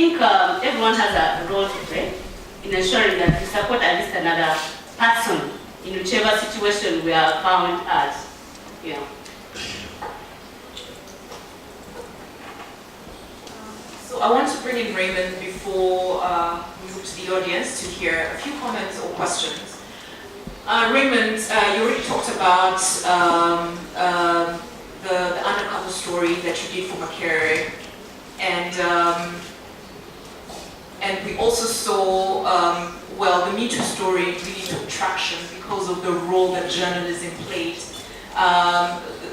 think everyone has a role to play in ensuring that we support at least another person in whichever situation we are found at. Yeah. So I want to bring in Raymond before we move to the audience to hear a few comments or questions. Raymond, you already talked about the undercover story that you did for Makerere, and we also saw, well, the Me Too story really took traction because of the role that journalism played.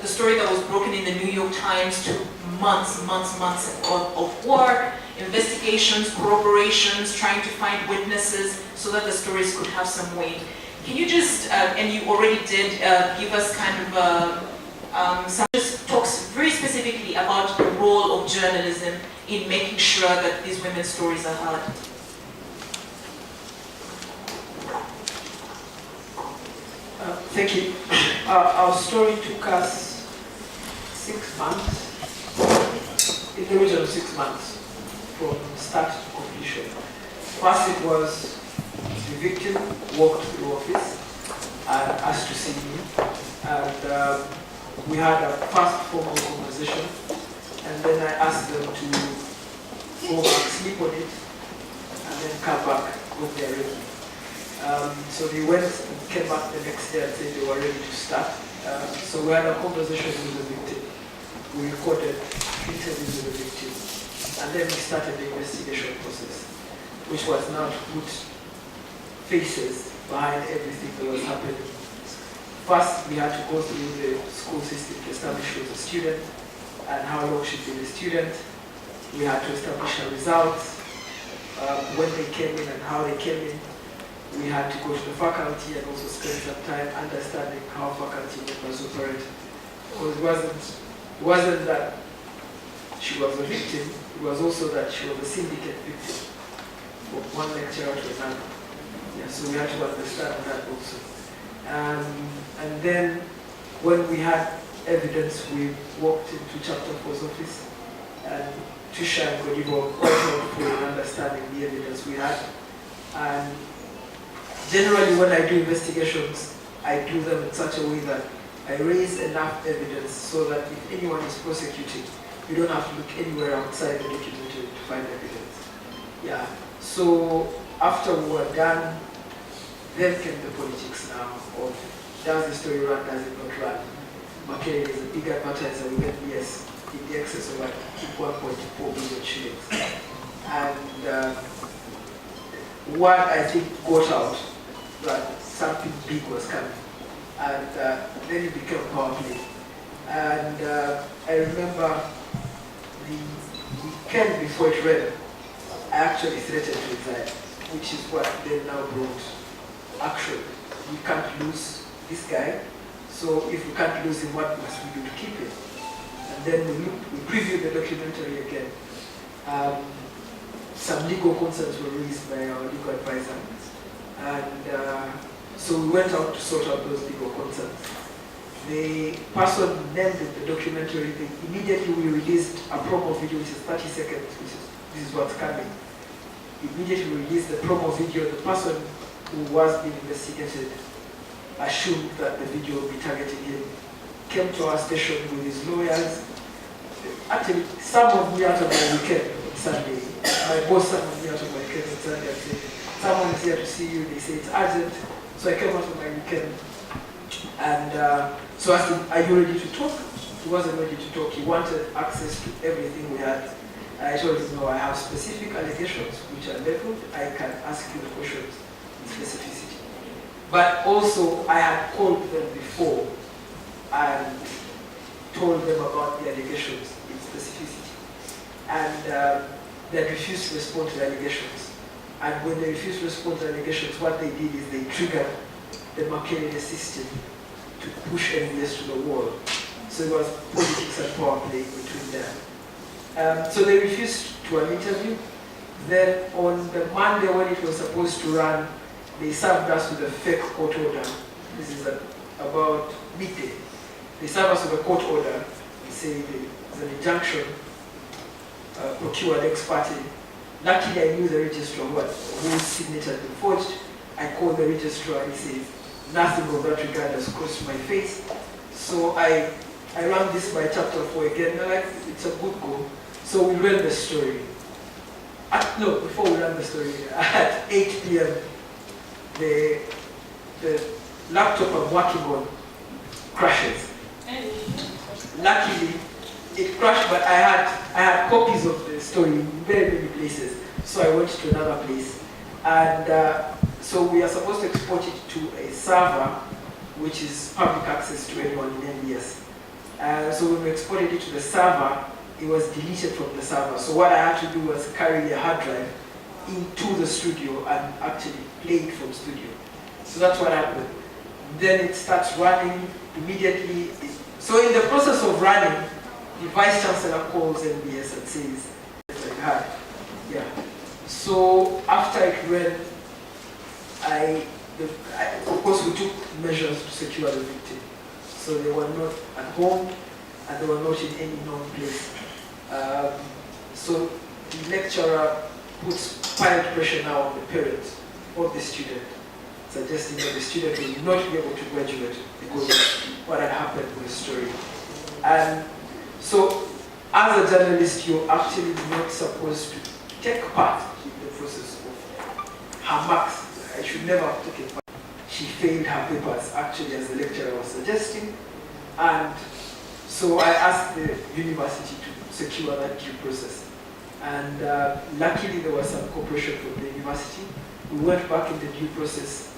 The story that was broken in the New York Times took months of work, investigations, corroborations, trying to find witnesses so that the stories could have some weight. Can you just, and you already did, give us kind of some just talks very specifically about the role of journalism in making sure that these women's stories are heard? Thank you. Our story took us 6 months, in the region of 6 months, from start to completion. First it was the victim walked through office and asked to see me, and we had a first formal conversation, and then I asked them to go back, sleep on it, and then come back when they're ready. So they went and came back the next day and said they were ready to start. So we had a conversation with the victim. We recorded interviews with the victim, and then we started the investigation process, which was now to put faces behind everything that was happening. First, we had to go through the school system to establish who was a student and how long she'd been a student. We had to establish her results, when they came in and how they came in. We had to go to the faculty and also spend some time understanding how faculty members operate. Because it wasn't that she was a victim, it was also that she was a syndicate victim from one lecturer to another. Yeah, so we had to understand that also. And then when we had evidence, we walked into Chapter 4's office, and Tusha and Godivo were quite helpful in understanding the evidence we had. And generally when I do investigations, I do them in such a way that I raise enough evidence so that if anyone is prosecuted, you don't have to look anywhere outside the documentary to find evidence. Yeah. So after we were done, then came the politics now of does the story run, does it not run? Makerere is a big advertiser, we get yes, in the excess of like 1.4 billion shillings. And what I think got out that something big was coming. And then it became power play. And I remember the weekend before it ran, I actually threatened to resign, which is what they now brought action. We can't lose this guy, so if we can't lose him, what must we do to keep him? And then we previewed the documentary again. Some legal concerns were raised by our legal advisor. And so we went out to sort out those legal concerns. The person named in the documentary, immediately we released a promo video, which is 30 seconds, this is what's coming. Immediately we released the promo video. The person who was being investigated assumed that the video would be targeting him, came to our station with his lawyers. Actually, summoned me out of my weekend on Sunday. My boss summoned me out of my weekend on Sunday and said, someone is here to see you. They say it's urgent. So I came out of my weekend. And so I asked him, are you ready to talk? He wasn't ready to talk. He wanted access to everything we had. I told him, no, I have specific allegations which are leveled. I can ask you the questions in specificity. But also, I had called them before and told them about the allegations in specificity. And they refused to respond to the allegations. And when they refused to respond to the allegations, what they did is they triggered the Makerere system to push MBS to the wall. So it was politics and power play between them. So they refused to an interview. Then on the Monday when it was supposed to run, they served us with a fake court order. This is about midday. They served us with a court order. They say there's an injunction procured ex parte Luckily, I knew the registrar whose signature had been forged. I called the registrar and he said, nothing of that regard has crossed my face. So I ran this by chapter 4 again. They're like, it's a good goal. So we ran the story. Before we ran the story, at 8 p.m., the laptop I'm working on crashes. Luckily, it crashed, but I had copies of the story in very many places. So I went to another place. And so we are supposed to export it to a server, which is public access to anyone in MBS. So when we exported it to the server, it was deleted from the server. So what I had to do was carry a hard drive into the studio and actually play it from studio. So that's what happened. Then it starts running immediately. So in the process of running, the Vice Chancellor calls MBS and says, hi. Yeah. So after it ran, of course we took measures to secure the victim. So they were not at home and they were not in any known place. So the lecturer puts pilot pressure now on the parents of the student, suggesting that the student will not be able to graduate because of what had happened with the story. And so, as a journalist, you're actually not supposed to take part in the process of her marks. I should never have taken part. She failed her papers, actually, as the lecturer was suggesting. And so I asked the university to secure that due process. And luckily, there was some cooperation from the university. We went back in the due process.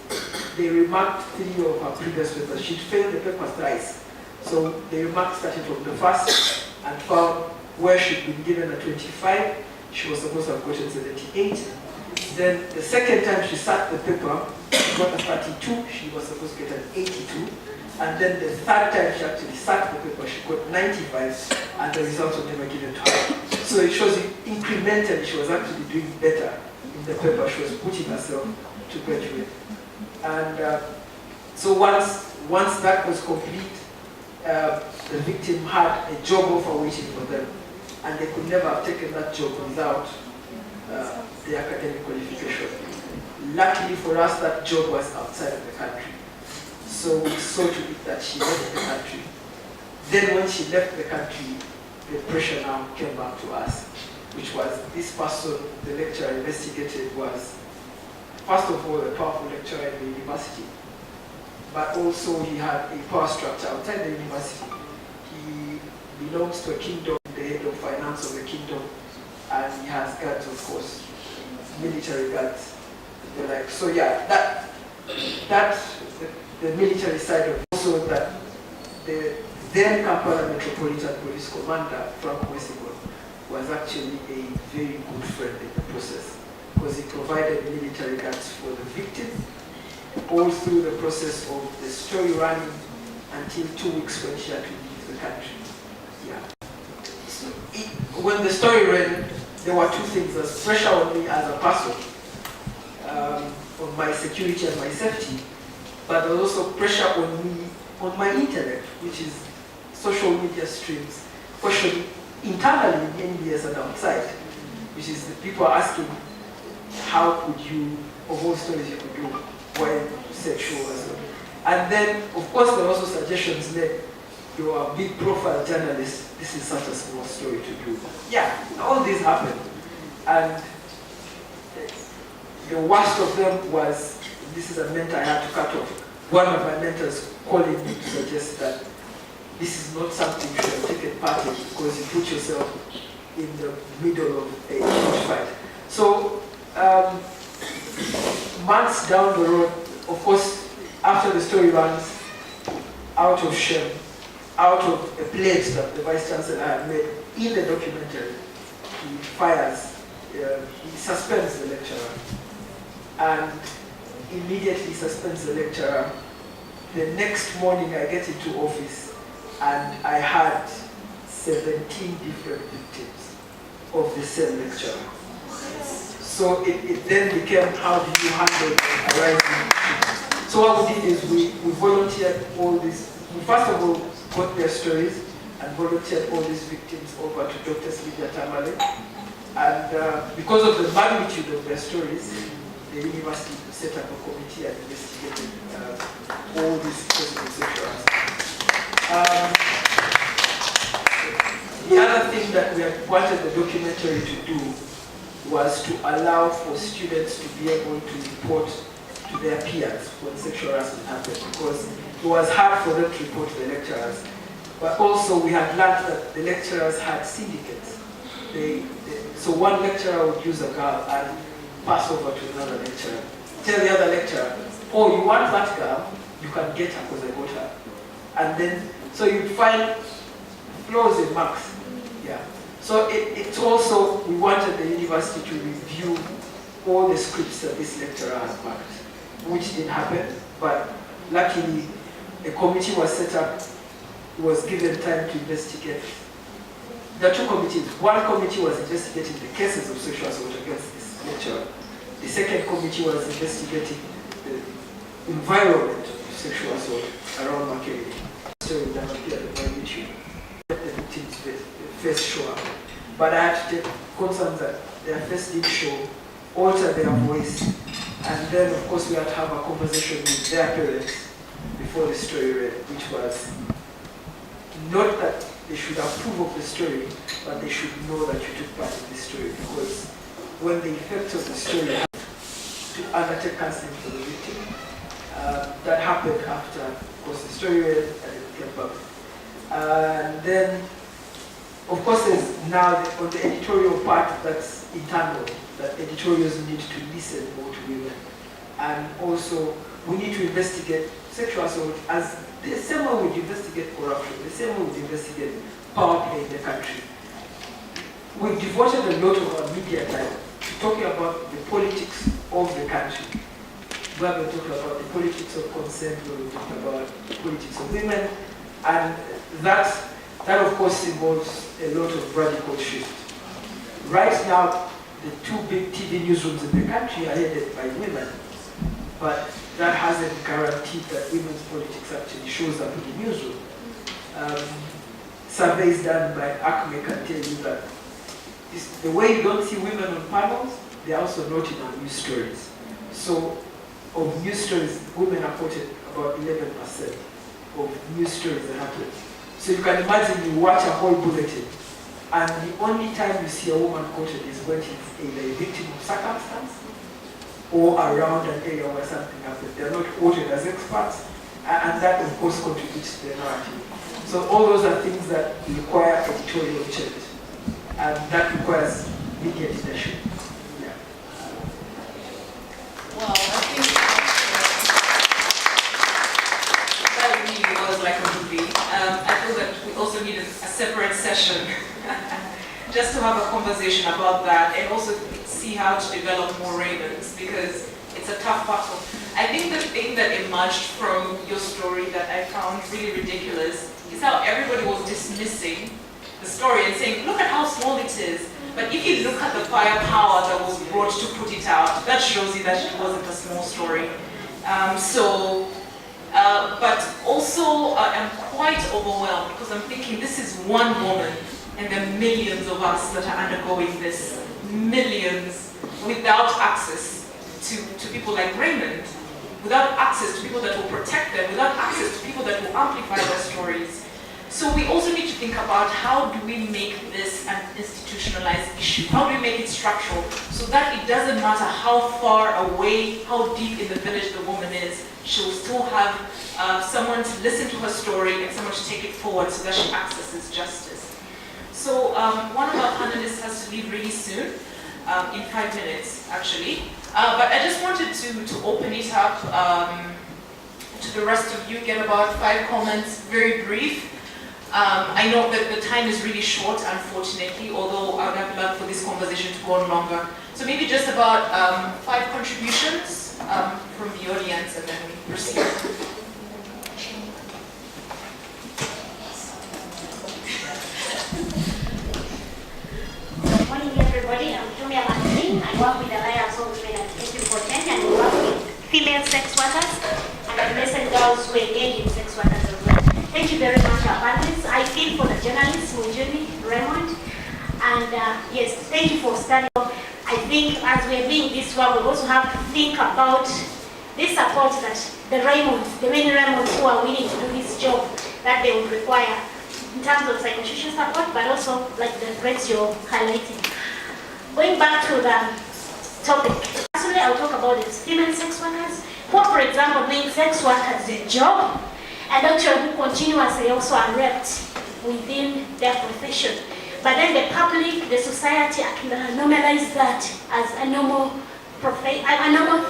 They remarked 3 of her previous papers. She'd failed the paper thrice. So they remarked starting from the first and found where she'd been given a 25, she was supposed to have gotten 78. Then the second time she sat the paper, she got a 32, she was supposed to get an 82. And then the third time she actually sat the paper, she got 95, and the results were never given to her. So it shows you incrementally she was actually doing better in the paper. She was pushing herself to graduate. And so once that was complete, the victim had a job offer waiting for them, and they could never have taken that job without the academic qualification. Luckily for us, that job was outside of the country. So we saw to it that she left the country. Then when she left the country, the pressure now came back to us, which was this person the lecturer investigated was, first of all, a powerful lecturer in the university, but also he had a power structure outside the university. He belongs to a kingdom, the head of finance of the kingdom, and he has guards, of course, military guards. They're like, so yeah, that's the military side of it. Also that the then Kampala Metropolitan Police Commander, Frank Wesigon, was actually a very good friend in the process, because he provided military guards for the victim all through the process of the story running until 2 weeks when she had to leave the country. Yeah. So when the story ran, there were 2 things. There's pressure on me as a person, on my security and my safety, but there's also pressure on me, on my intellect, which is social media streams, questioning internally in NBS and outside, which is the people asking, how could you, of all stories you could do, why sexual as well. And then, of course, there are also suggestions made. You are a big profile journalist, this is such a small story to do. Yeah, all this happened. And the worst of them was, this is a mentor I had to cut off. One of my mentors calling me to suggest that this is not something you should have taken part in because you put yourself in the middle of a huge fight. So, months down the road, of course, after the story runs, out of shame, out of a pledge that the Vice Chancellor had made in the documentary, he fires, he suspends the lecturer, and immediately suspends the lecturer. The next morning I get into office and I had 17 different victims of the same lecturer. So it then became, how do you handle a rising issue? So what we did is we volunteered all these, we first of all got their stories and volunteered all these victims over to Dr. Sylvia Tamale. And because of the magnitude of their stories, the university set up a committee and investigated all these cases of sexual harassment. The other thing that we had wanted the documentary to do was to allow for students to be able to report to their peers when sexual harassment happened, because it was hard for them to report to the lecturers. But also we had learned that the lecturers had syndicates. So one lecturer would use a girl and pass over to another lecturer. Tell the other lecturer, oh, you want that girl? You can get her because I got her. And then, so you'd find flaws in marks. Yeah. So it's also, we wanted the university to review all the scripts that this lecturer has marked, which didn't happen, but luckily a committee was set up, was given time to investigate. There are two committees. One committee was investigating the cases of sexual assault against this lecturer. The second committee was investigating the environment of sexual assault around Makerere. So that appeared on YouTube. The victims' face show up. But I had to take concerns that their face did show, alter their voice, and then of course we had to have a conversation with their parents before the story read, which was not that they should approve of the story, but they should know that you took part in the story, because when the effects of the story to undertake counseling for the victim, that happened after, of course, the story read and it came back. And then, of course, there's now on the editorial part that's internal, that editorials need to listen more to women. And also, we need to investigate sexual assault as the same way we investigate corruption, the same way we investigate power play in the country. We've devoted a lot of our media time to talking about the politics of the country. We have been talking about the politics of consent, we have talked about the politics of women, and that of course involves a lot of radical shift. Right now, the two big TV newsrooms in the country are headed by women, but that hasn't guaranteed that women's politics actually shows up in the newsroom. Surveys done by ACME can tell you that the way you don't see women on panels, they're also not in our news stories. So, of news stories, women are quoted about 11% of news stories that happen. So you can imagine you watch a whole bulletin, and the only time you see a woman quoted is when she's either a victim of circumstance or around an area where something happened. They're not quoted as experts, and that of course contributes to the narrative. So all those are things that require editorial change, and that requires media leadership. Yeah. Well, I think that really was like a movie. I feel that we also need a separate session just to have a conversation about that, and also see how to develop more ravens, because it's a tough battle. I think the thing that emerged from your story that I found really ridiculous is how everybody was dismissing the story and saying, look at how small it is. But if you look at the firepower that was brought to put it out, that shows you that it wasn't a small story. But also I'm quite overwhelmed, because I'm thinking this is one woman and there are millions of us that are undergoing this, millions, without access to people like Raymond, without access to people that will protect them, without access to people that will amplify their stories. So we also need to think about how do we make this an institutionalized issue? How do we make it structural so that it doesn't matter how far away, how deep in the village the woman is, she will still have someone to listen to her story and someone to take it forward so that she accesses justice. So one of our panelists has to leave really soon, in 5 minutes actually. But I just wanted to open it up to the rest of you, get about 5 comments, very brief. I know that the time is really short, unfortunately, although I would have loved for this conversation to go on longer. So maybe just about 5 contributions from the audience, and then we proceed. Good morning, everybody. I'm Tumia Martin. I work with the Alliance of Women Advocacy for Change, and we work with female sex workers and adolescent girls who engage in sex workers as well. Thank you very much, our panelists. I feel for the journalists, Munjuni, Raymond, and yes, Thank you for studying. I think as we're doing this work, we also have to think about this support that the many Raymonds who are willing to do this job that they would require in terms of psychosocial support, but also like the threats you're highlighting. Going back to the topic, actually I'll talk about these female sex workers who, for example, doing sex work as a job, and actually who continuously also are raped within their profession. But then the public, the society normalize that as a normal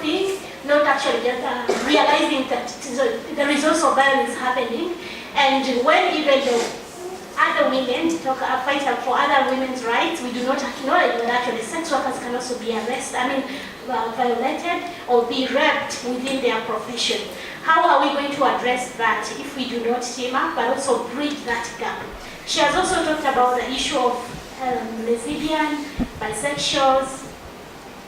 thing, not actually just realizing that there is also violence happening. And when even the other women fight for other women's rights, we do not acknowledge that actually sex workers can also be violated or be raped within their profession. How are we going to address that if we do not team up, but also bridge that gap? She has also talked about the issue of lesbian, bisexuals,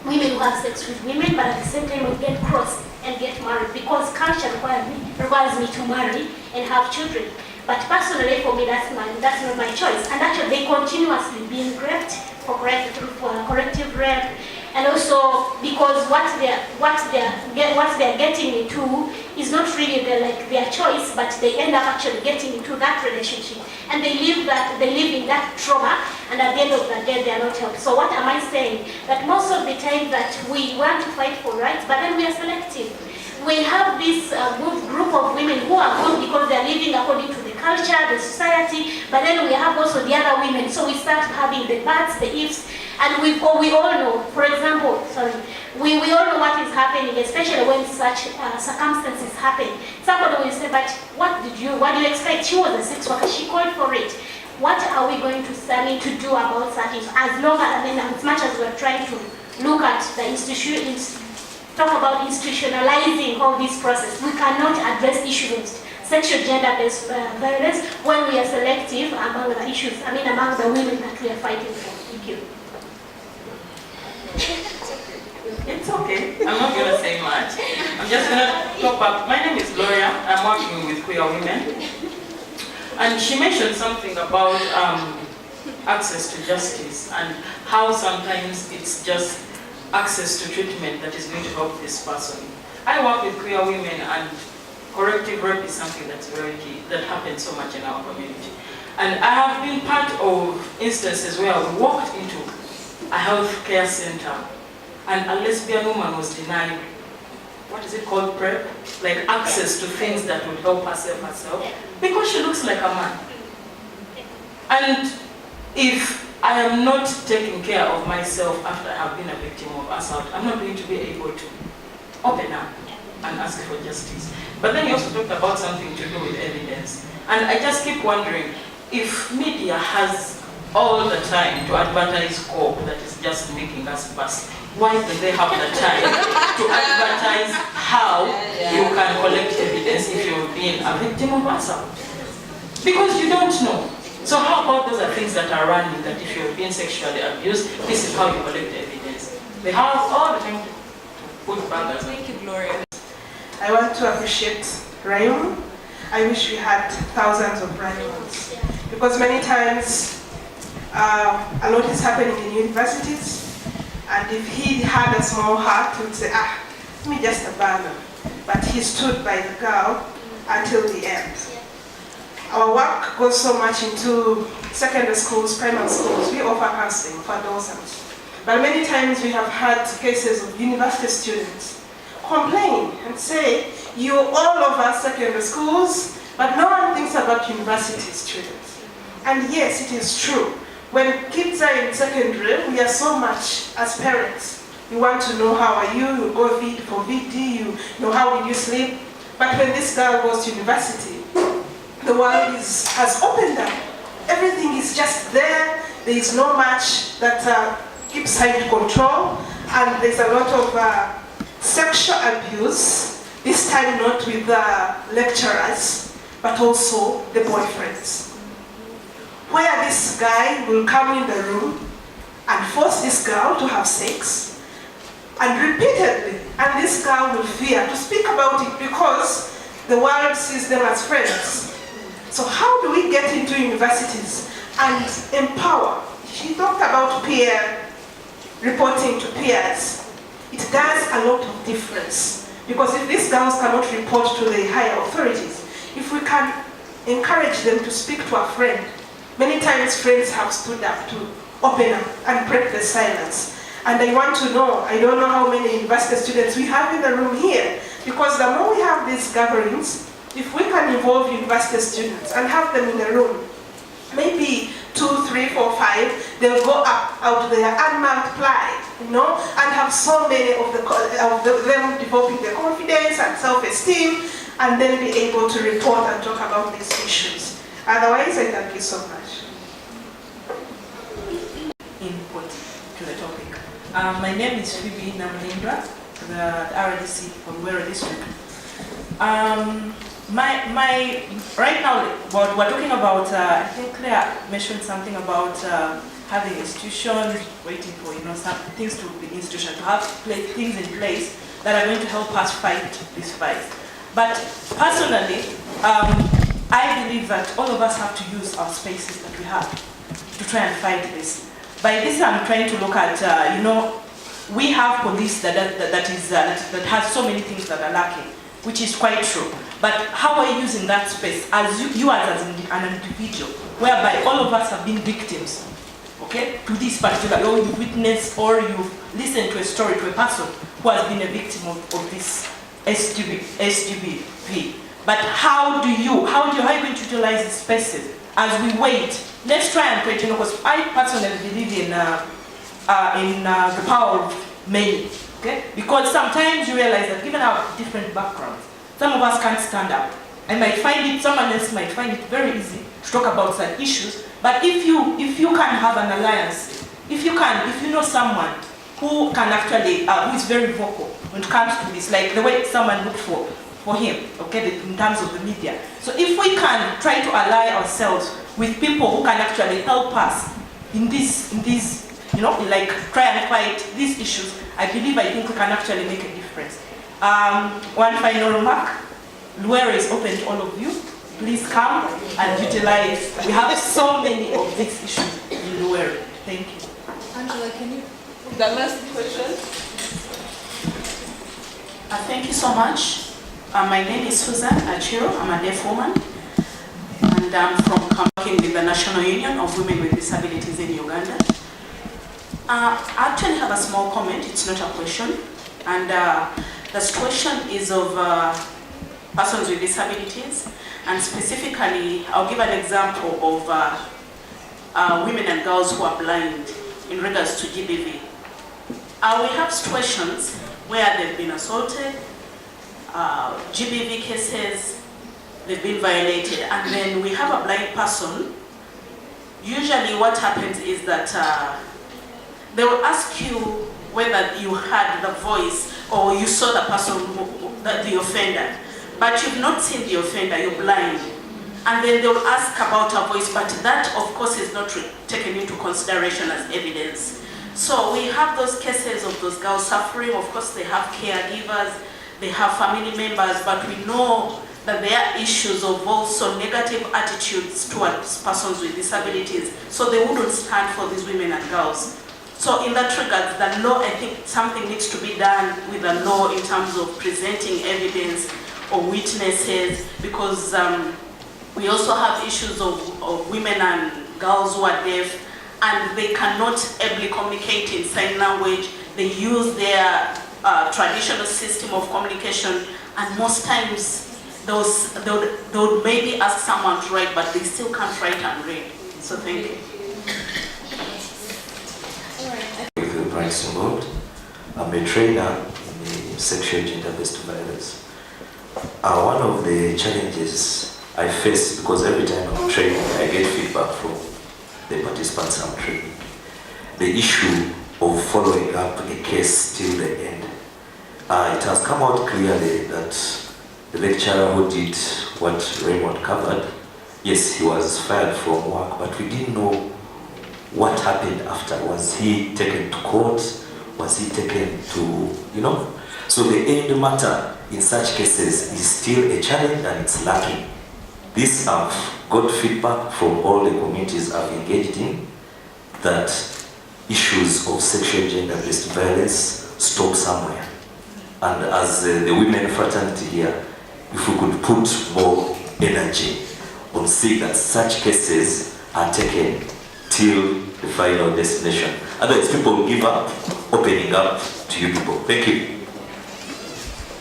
women who have sex with women, but at the same time will get crossed and get married because culture requires me to marry and have children. But personally, for me, that's not my choice. And actually, they continuously being raped for corrective rape, and also because what they're getting into is not really their choice, but they end up actually getting into that relationship, and they live in that trauma, and at the end of the day, they are not helped. So what am I saying? That most of the time that we want to fight for rights, but then we are selective. We have this group of women who are good because they are living according to the culture, the society, but then we have also the other women. So we start having the buts, the ifs, and we all know, for example, we all know what is happening, especially when such circumstances happen. Somebody will say, but what do you expect? She was a sex worker, she called for it. What are we going to do about such issues? As long as much as we're trying to look at the institutions, talk about institutionalizing all this process, we cannot address issues of sexual gender-based violence when we are selective among the issues, among the women that we are fighting for. Thank you. It's okay. I'm not going to say much. I'm just going to talk about, my name is Gloria. I'm working with queer women. And she mentioned something about access to justice and how sometimes it's just access to treatment that is going to help this person. I work with queer women, and corrective rape is something that's very key, that happens so much in our community. And I have been part of instances where we walked into a health care center and a lesbian woman was denied, what is it called, PrEP? Like access to things that would help her save herself, because she looks like a man. And if I am not taking care of myself after I have been a victim of assault, I'm not going to be able to open up and ask for justice. But then you also talked about something to do with evidence. And I just keep wondering, if media has all the time to advertise COPE that is just making us bust, why do they have the time to advertise how you can collect evidence if you're being a victim of assault? Because you don't know. So how about those are things that are running, that if you're being sexually abused, this is how you collect evidence? They have all the time to put bangers. Thank you, Gloria. I want to appreciate Raymond. I wish we had thousands of Raymonds, because many times a lot is happening in universities, and if he had a small heart, he would say, let me just abandon. But he stood by the girl until the end. Our work goes so much into secondary schools, primary schools. We offer counseling for adolescents. But many times we have had cases of university students complain and say, you all over secondary schools, but no one thinks about university students. And yes, it is true. When kids are in secondary, we are so much as parents. You want to know how are you, you go for VD, you know how did you sleep. But when this girl goes to university, the world has opened up. Everything is just there. There is no much that keeps her in control. And there's a lot of sexual abuse, this time not with the lecturers, but also the boyfriends. Where this guy will come in the room and force this girl to have sex, and repeatedly, and this girl will fear to speak about it because the world sees them as friends. So how do we get into universities and empower? She talked about peer reporting to peers, it does a lot of difference. Because if these girls cannot report to the higher authorities, if we can encourage them to speak to a friend, many times friends have stood up to open up and break the silence. And I want to know, I don't know how many university students we have in the room here, because the more we have these gatherings, if we can involve university students and have them in the room, maybe 2, 3, 4, 5, they'll go up out there and multiply, and have so many of them developing their confidence and self-esteem, and then be able to report and talk about these issues. Otherwise, I thank you so much. Input to the topic. My name is Phoebe Namlindra, the RDC from Wero District. Right now, what we're talking about, I think Claire mentioned something about having institutions, waiting for some things to be institutions, to have things in place that are going to help us fight this fight. But personally, I believe that all of us have to use our spaces that we have to try and fight this. By this, I'm trying to look at, we have police that has so many things that are lacking, which is quite true. But how are you using that space as you as an individual, whereby all of us have been victims, okay, to this particular, or you witness or you listen to a story to a person who has been a victim of this SGBV. But how are you going to utilize the spaces as we wait? Let's try and create, because I personally believe in the power of many, okay? Because sometimes you realize that given our different backgrounds, some of us can't stand up. Someone else might find it very easy to talk about certain issues, but if you can have an alliance, if you know someone who can actually, who is very vocal when it comes to this, like the way someone looked for him, okay, in terms of the media. So if we can try to ally ourselves with people who can actually help us in this, like try and fight these issues, I think we can actually make a difference. One final remark, Luere is open to all of you. Please come and utilize. We have so many of these issues in Luere. Thank you. Angela, can you, the last question? Thank you so much. My name is Susan Achiro. I'm a deaf woman, and I'm from working with the National Union of Women with Disabilities in Uganda. I actually have a small comment. It's not a question, and the situation is of persons with disabilities, and specifically, I'll give an example of women and girls who are blind in regards to GBV. We have situations where they've been assaulted, GBV cases, they've been violated, and then we have a blind person. Usually what happens is that they will ask you whether you heard the voice or you saw the person, the offender, but you've not seen the offender, you're blind. And then they'll ask about a voice, but that of course is not taken into consideration as evidence. So we have those cases of those girls suffering. Of course they have caregivers, they have family members, but we know that there are issues of also negative attitudes towards persons with disabilities. So they wouldn't stand for these women and girls. So in that regard, the law, I think something needs to be done with the law in terms of presenting evidence or witnesses, because we also have issues of women and girls who are deaf, and they cannot ably communicate in sign language. They use their traditional system of communication, and most times they would maybe ask someone to write, but they still can't write and read. So thank you. I'm a trainer in sexual gender-based violence. One of the challenges I face, because every time I'm training, I get feedback from the participants I'm training. The issue of following up a case till the end. It has come out clearly that the lecturer who did what Raymond covered, yes, he was fired from work, but we didn't know what happened after. Was he taken to court? Was he taken to, So the end matter in such cases is still a challenge, and it's lacking. This I've got feedback from all the communities I've engaged in, that issues of sexual and gender-based violence stop somewhere. And as the women fraternity here, if we could put more energy on seeing that such cases are taken till the final destination. Otherwise, people will give up, opening up to you people. Thank you.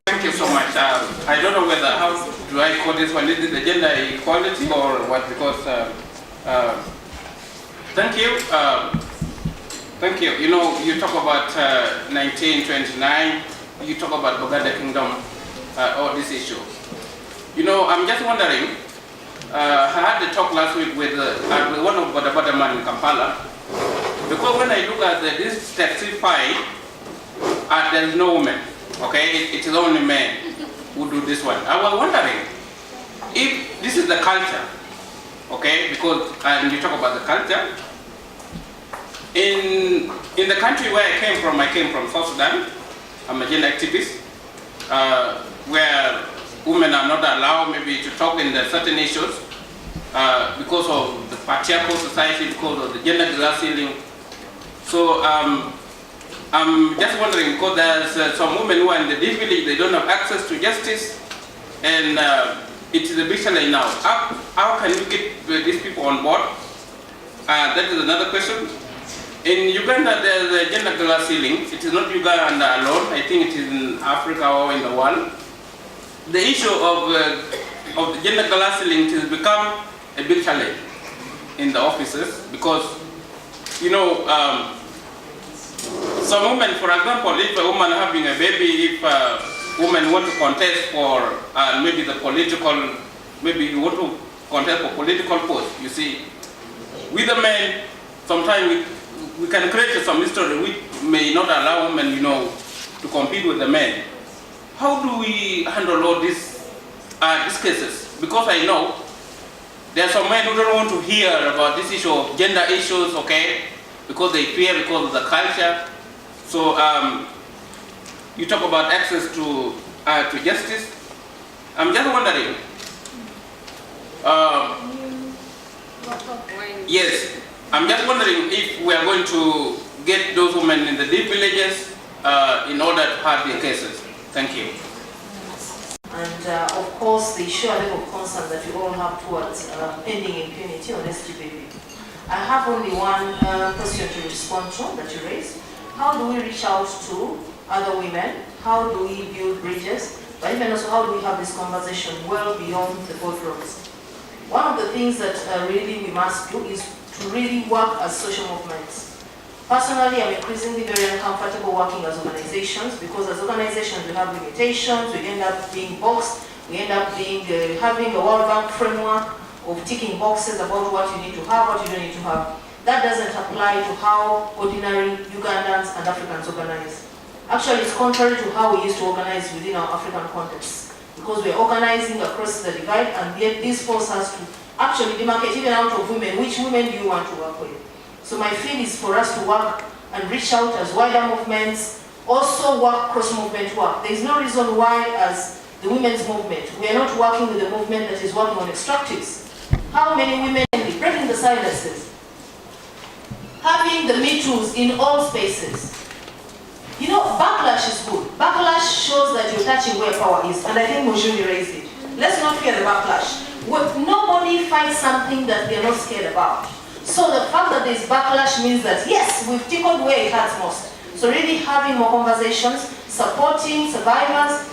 Thank you so much. I don't know whether, how do I call this one? Is it the gender equality or what? Because, thank you. Thank you. You know, you talk about 1929, you talk about Buganda Kingdom, all this issue. You know, I'm just wondering, I had the talk last week with one of the man in Kampala, because when I look at this taxi file, there is no woman, okay? It is only men who do this one. I was wondering if this is the culture, okay? Because, and you talk about the culture. In the country where I came from South Sudan. I'm a gender activist, where women are not allowed maybe to talk in the certain issues because of the patriarchal society, because of the gender glass ceiling. So I'm just wondering, because there's some women who are in the deep village, they don't have access to justice, and it is a big challenge now. How can you get these people on board? That is another question. In Uganda, there's a gender glass ceiling. It is not Uganda alone. I think it is in Africa or in the world. The issue of the gender glass ceiling has become a big challenge in the offices because, you know, some women, for example, if a woman having a baby, if a woman want to contest for maybe the political, maybe you want to contest for political post, you see, with the men, sometimes we can create some history which may not allow women, you know, to compete with the men. How do we handle all these cases? Because I know there are some men who don't want to hear about this issue of gender issues, okay, because they fear because of the culture. So you talk about access to justice. I'm just wondering, yes, I'm just wondering if we are going to get those women in the deep villages in order to have their cases. Thank you. And of course, the sheer level of concern that we all have towards ending impunity on SGBV. I have only one question to respond to that you raised. How do we reach out to other women? How do we build bridges? But even also, how do we have this conversation well beyond the boardrooms? One of the things that really we must do is to really work as social movements. Personally, I'm increasingly very uncomfortable working as organizations because as organizations we have limitations, we end up being boxed, we end up being having a World Bank framework of ticking boxes about what you need to have, what you don't need to have. That doesn't apply to how ordinary Ugandans and Africans organize. Actually, it's contrary to how we used to organize within our African context because we're organizing across the divide, and yet this force has to actually demarcate even out of women. Which women do you want to work with? So my feel is for us to work and reach out as wider movements, also work cross-movement work. There is no reason why as the women's movement, we are not working with the movement that is working on extractives. How many women breaking the silences? Having the Me Too's in all spaces. You know, backlash is good. Backlash shows that you're touching where power is, and I think Mujuni raised it. Let's not fear the backlash. Nobody fights something that they're not scared about. So the fact that there's backlash means that, yes, we've tickled where it hurts most. So really having more conversations, supporting survivors,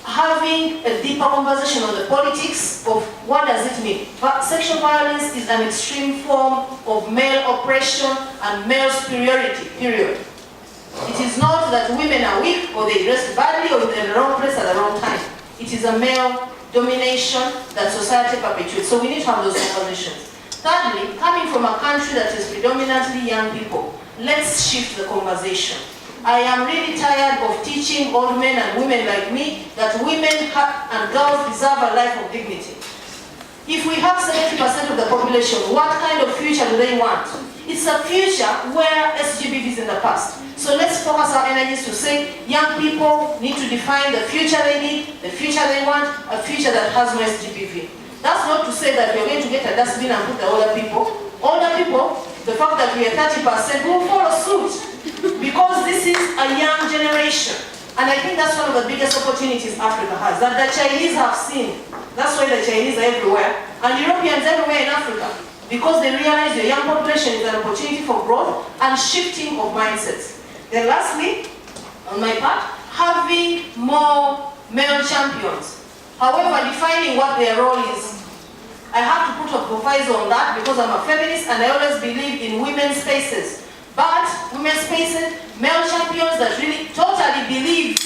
having a deeper conversation on the politics of what does it mean. Sexual violence is an extreme form of male oppression and male superiority, period. It is not that women are weak or they dress badly or they're in the wrong place at the wrong time. It is a male domination that society perpetuates. So we need to have those conversations. Thirdly, coming from a country that is predominantly young people, let's shift the conversation. I am really tired of teaching old men and women like me that women and girls deserve a life of dignity. If we have 70% of the population, what kind of future do they want? It's a future where SGBV is in the past. So let's focus our energies to say young people need to define the future they need, the future they want, a future that has no SGBV. That's not to say that we're going to get a dustbin and put the older people. Older people, the fact that we are 30% will follow suit because this is a young generation. And I think that's one of the biggest opportunities Africa has, that the Chinese have seen. That's why the Chinese are everywhere, and Europeans everywhere in Africa, because they realize the young population is an opportunity for growth and shifting of mindsets. Then lastly, on my part, having more male champions. However, defining what their role is. I have to put a proviso on that because I'm a feminist and I always believe in women's spaces. But women's spaces, male champions that really totally believe,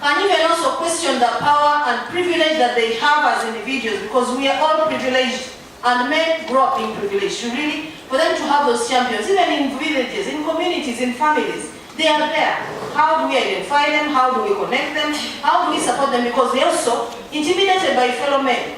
can even also question the power and privilege that they have as individuals, because we are all privileged and men grow up being privileged. You really, for them to have those champions, even in villages, in communities, in families, they are there. How do we identify them? How do we connect them? How do we support them? Because they're also intimidated by fellow men.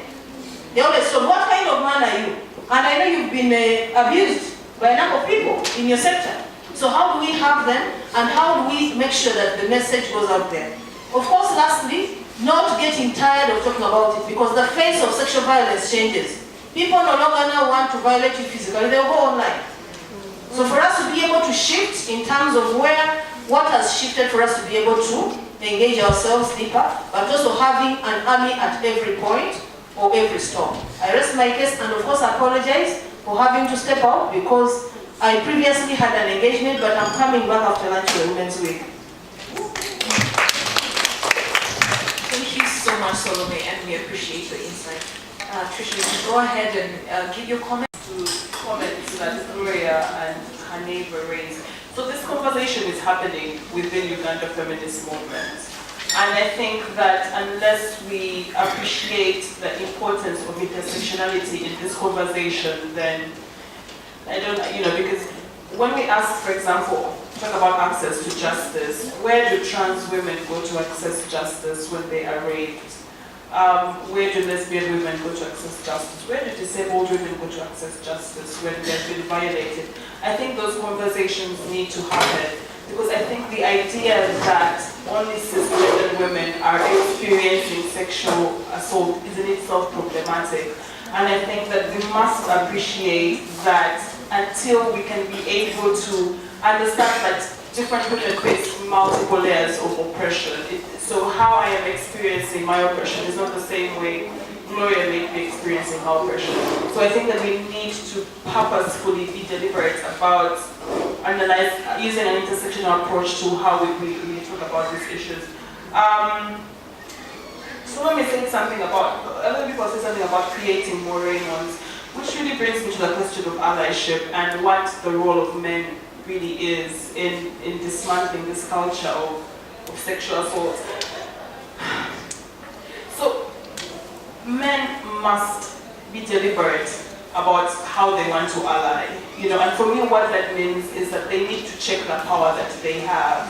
They always say, what kind of man are you? And I know you've been abused by a number of people in your sector. So how do we have them, and how do we make sure that the message goes out there? Of course, lastly, not getting tired of talking about it, because the face of sexual violence changes. People no longer now want to violate you physically, they'll go online. So for us to be able to shift in terms of what has shifted for us to be able to engage ourselves deeper, but also having an army at every point or every stop. I rest my case, and of course I apologize for having to step out because I previously had an engagement, but I'm coming back after lunch for Women's Week. Thank you so much, Salome, and we appreciate the insight. Trisha, you can go ahead and give your comments. Comments that Gloria and her neighbor raised. So this conversation is happening within Uganda feminist movement. And I think that unless we appreciate the importance of intersectionality in this conversation, then I don't, because when we ask, for example, talk about access to justice, where do trans women go to access justice when they are raped? Where do lesbian women go to access justice? Where do disabled women go to access justice when they've been violated? I think those conversations need to happen, because I think the idea that only cisgender women are experiencing sexual assault is in itself problematic. And I think that we must appreciate that until we can be able to understand that different women face multiple layers of oppression. So how I am experiencing my oppression is not the same way Gloria may be experiencing her oppression. So I think that we need to purposefully be deliberate about using an intersectional approach to how we talk about these issues. Someone may say something about, other people say something about creating more rainbows, which really brings me to the question of allyship and what the role of men really is in dismantling this culture of sexual assault. So men must be deliberate about how they want to ally, and for me what that means is that they need to check the power that they have,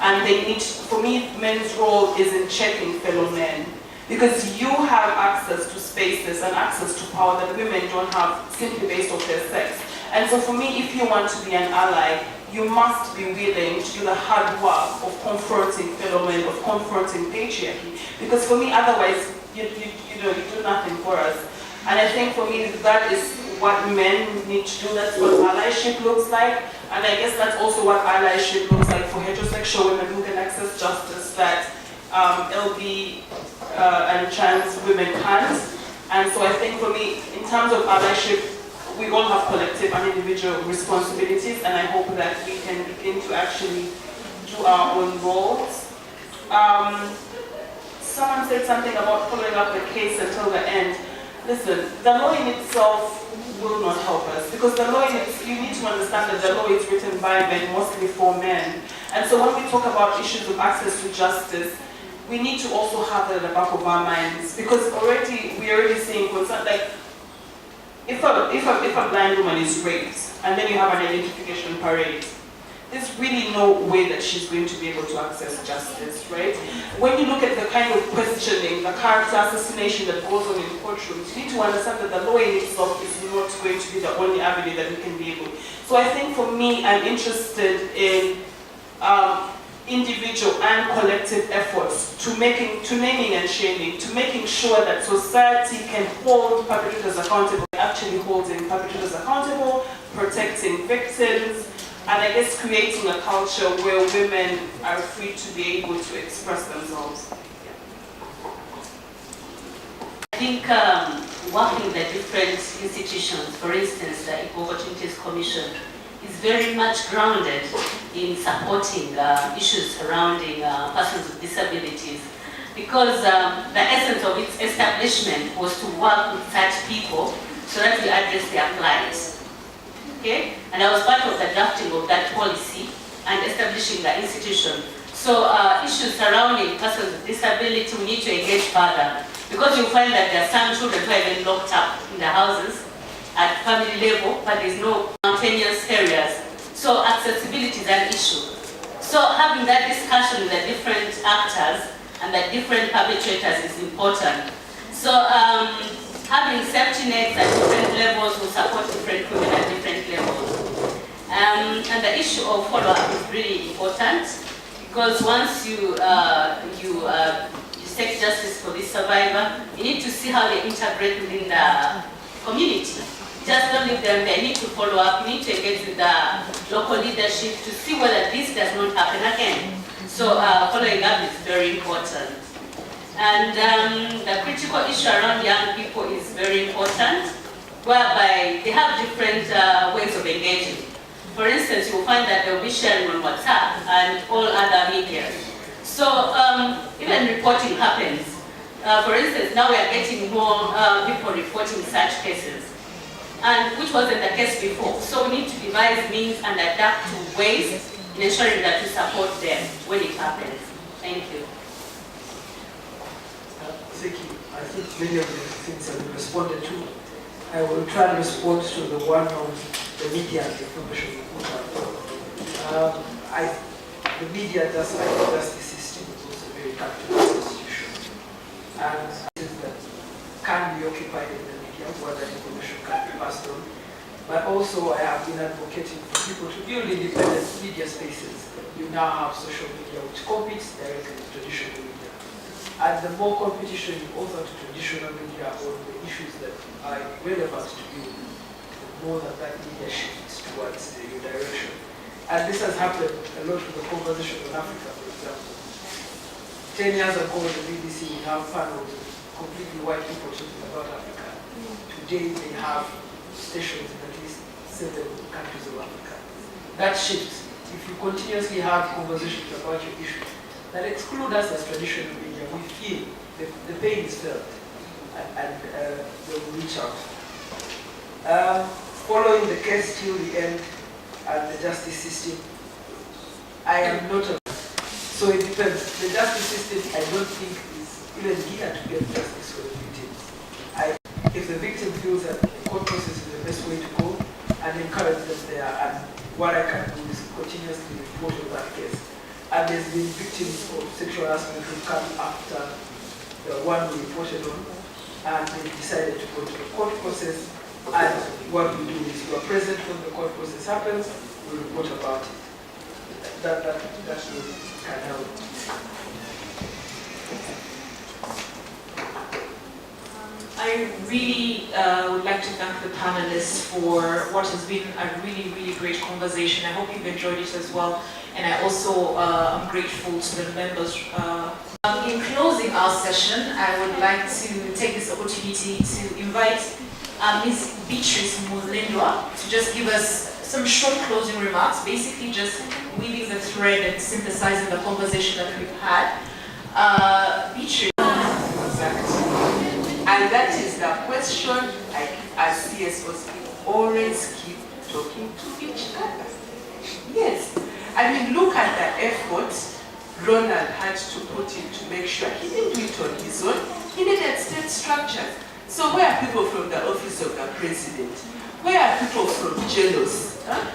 and for me, men's role is in checking fellow men, because you have access to spaces and access to power that women don't have simply based on their sex. And so for me, if you want to be an ally, you must be willing to do the hard work of confronting fellow men, of confronting patriarchy, because for me, otherwise, you do nothing for us. And I think for me, that is what men need to do. That's what allyship looks like. And I guess that's also what allyship looks like for heterosexual women who can access justice that LB and trans women can't. And so I think for me, in terms of allyship, we all have collective and individual responsibilities, and I hope that we can begin to actually do our own roles. Someone said something about following up the case until the end. Listen, the law in itself will not help us, because the law you need to understand that the law is written by men, mostly for men. And so when we talk about issues of access to justice, we need to also have that at the back of our minds, because we're already seeing concern, like, if a blind woman is raped, and then you have an identification parade, there's really no way that she's going to be able to access justice, right? When you look at the kind of questioning, the character assassination that goes on in courtrooms, you need to understand that the law in itself is not going to be the only avenue that we can be able. So I think for me, I'm interested in individual and collective efforts to naming and shaming, to making sure that society can hold perpetrators accountable, actually holding perpetrators accountable, protecting victims, and I guess creating a culture where women are free to be able to express themselves. I think working with the different institutions, for instance, the Equal Opportunities Commission, is very much grounded in supporting issues surrounding persons with disabilities, because the essence of its establishment was to work with such people so that we address their plight. Okay? And I was part of the drafting of that policy and establishing the institution. So issues surrounding persons with disability, we need to engage further, because you find that there are some children who are even locked up in their houses at family level, but there's no mountainous areas. So accessibility is an issue. So having that discussion with the different actors and the different perpetrators is important. So having safety nets at different levels will support different women at different levels. And the issue of follow-up is really important, because once you seek justice for this survivor, you need to see how they integrate within the community. Just don't leave them there. You need to follow up. You need to engage with the local leadership to see whether this does not happen again. So following up is very important. And the critical issue around young people is very important, whereby they have different ways of engaging. For instance, you will find that they will be sharing on WhatsApp and all other media. So even reporting happens. For instance, now we are getting more people reporting such cases, and which wasn't the case before. So we need to devise means and adapt to ways in ensuring that we support them when it happens. Thank you. Thank you. I think many of the things have been responded to. I will try and respond to the one on the media and the information we put out. The media, just like the justice system, is also a very tactical institution. And things that can be occupied in the media, where that information can be passed on. But also I have been advocating for people to build independent media spaces. You now have social media which competes directly with traditional media. And the more competition you offer to traditional media on the issues that are relevant to you, the more that media shifts towards your direction. And this has happened a lot with the conversation on Africa, for example. 10 years ago on the BBC, we have panels with completely white people talking about Africa. Today, they have stations in at least 7 countries of Africa. That shifts. If you continuously have conversations about your issues that exclude us as traditional media, we feel the pain is felt, and they will reach out. Following the case till the end and the justice system, I am not a... So it depends. The justice system, I don't think, is even geared to get justice for the victims. If the victim feels that the court process is the best way to go, and encourage them there, and what I can do is continuously report on that case. And there's been victims of sexual harassment who come after the one we reported on, and they decided to go to the court process. And what we do is we are present when the court process happens, we report about it. That really can help. I really would like to thank the panelists for what has been a really, really great conversation. I hope you've enjoyed it as well. And I also am grateful to the members. In closing our session, I would like to take this opportunity to invite Ms. Beatrice Mulendwa to just give us some short closing remarks, basically just weaving the thread and synthesizing the conversation that we've had. Beatrice. And that is the question I, as CSOs, always keep talking to each other. Yes. I mean, look at the effort Ronald had to put in to make sure he didn't do it on his own. He needed state structures. So where are people from the office of the president? Where are people from jails? Huh?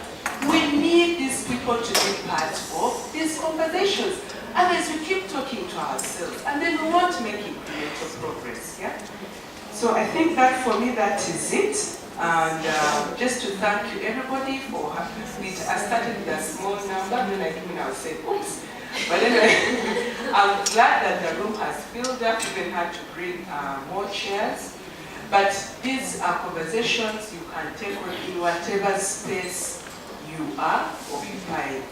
We need these people to be part of these conversations. Otherwise, we keep talking to ourselves, and then we won't make incremental progress. Yeah. So I think that for me, that is it. And just to thank you, everybody, for having me. I started with a small number, then I came in, I was saying, oops. But anyway, I'm glad that the room has filled up. We even had to bring more chairs. But these are conversations you can take on in whatever space you are occupying.